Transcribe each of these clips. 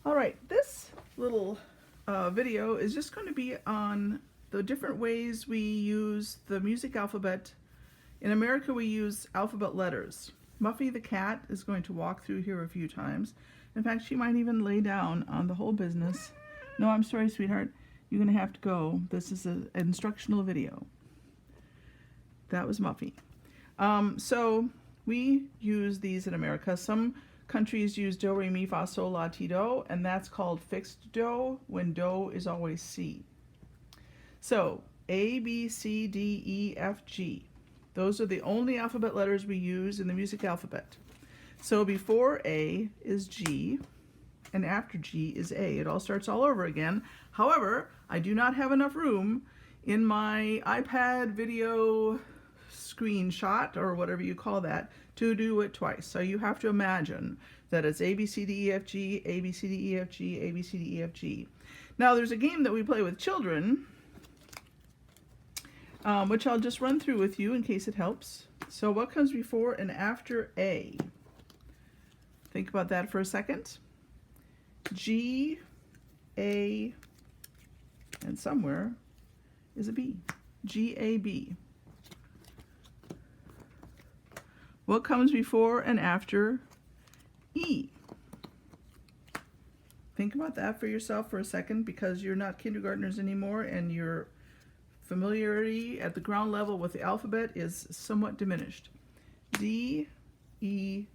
All right, this little video is just going to be on the different ways we use the music alphabet. In America, we use alphabet letters. Muffy the cat is going to walk through here a few times. In fact, she might even lay down on the whole business. No, I'm sorry, sweetheart. You're going to have to go. This is an instructional video. That was Muffy. So we use these in America. Some countries use do, re, mi, fa, sol, la, ti, do, and that's called fixed do, when do is always C. So A, B, C, D, E, F, G. Those are the only alphabet letters we use in the music alphabet. So before A is G, and after G is A. It all starts all over again. However, I do not have enough room in my iPad video screenshot, or whatever you call that, to do it twice. So you have to imagine that it's A, B, C, D, E, F, G, A, B, C, D, E, F, G, A, B, C, D, E, F, G. Now there's a game that we play with children, which I'll just run through with you in case it helps. So what comes before and after A? Think about that for a second. G, A, and somewhere is a B. G, A, B. What comes before and after E? Think about that for yourself for a second, because you're not kindergartners anymore and your familiarity at the ground level with the alphabet is somewhat diminished. D, E,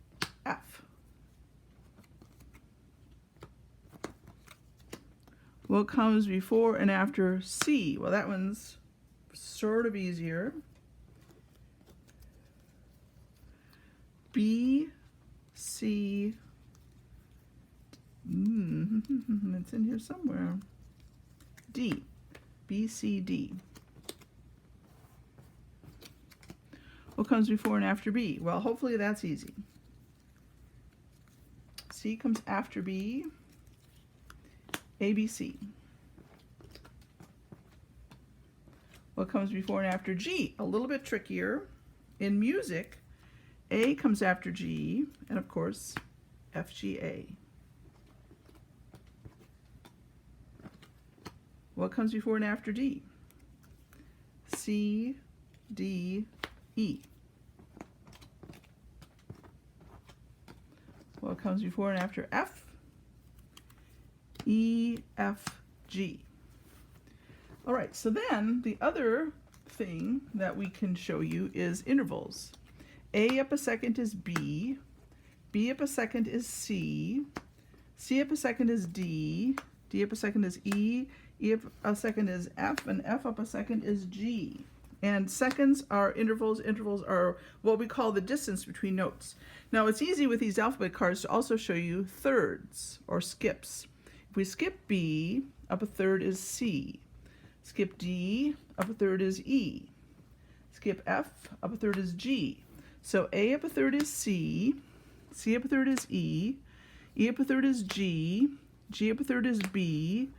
F. What comes before and after C? Well, that one's sort of easier. B, C, it's in here somewhere. D, B, C, D. What comes before and after B? Well, hopefully that's easy. C comes after B. A, B, C. What comes before and after G? A little bit trickier. In music, A comes after G, and of course, F, G, A. What comes before and after D? C, D, E. What comes before and after F? E, F, G. All right, so then the other thing that we can show you is intervals. A up a second is B, B up a second is C, C up a second is D, D up a second is E, E up a second is F, and F up a second is G. And seconds are intervals. Intervals are what we call the distance between notes. Now it's easy with these alphabet cards to also show you thirds or skips. If we skip B, up a third is C. Skip D, up a third is E. Skip F, up a third is G. So A up a third is C, C up a third is E, E up a third is G, G up a third is B,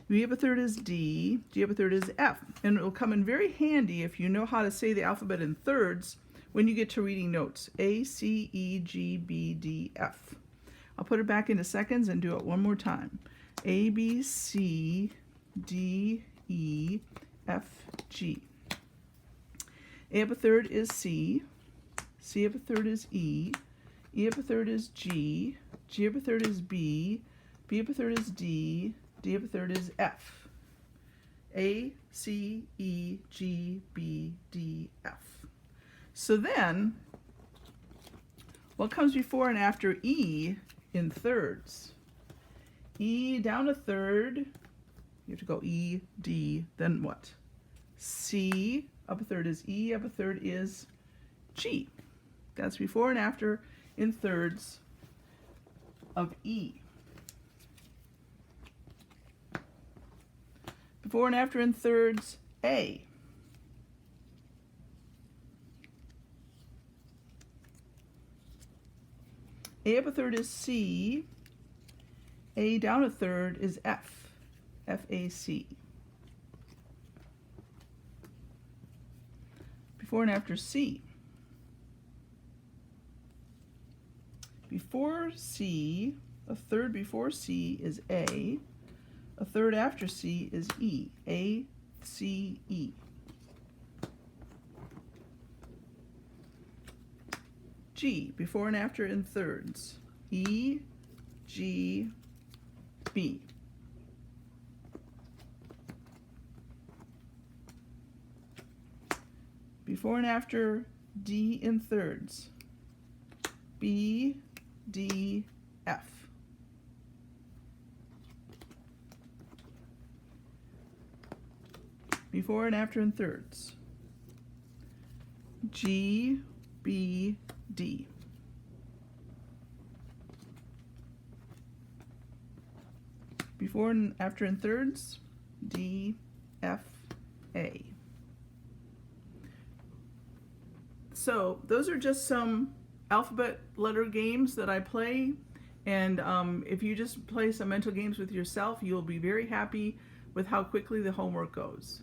B up a third is D, D up a third is F. And it will come in very handy if you know how to say the alphabet in thirds when you get to reading notes. A, C, E, G, B, D, F. I'll put it back into seconds and do it one more time. A, B, C, D, E, F, G. A up a third is C, C up a third is E, E up a third is G, G up a third is B, B up a third is D, D up a third is F. A, C, E, G, B, D, F. So then, what comes before and after E in thirds? E down a third, you have to go E, D, then what? C up a third is E, up a third is G. That's before and after in thirds of E. Before and after in thirds, A. A up a third is C. A down a third is F. F-A-C. Before and after C. Before C, A third before C is A. A third after C is E. A, C, E. G, before and after in thirds. E, G, B. Before and after D in thirds. B, D, F. Before and after in thirds. G, B, D. Before and after in thirds. D, F, A. So those are just some alphabet letter games that I play, and if you just play some mental games with yourself, you'll be very happy with how quickly the homework goes.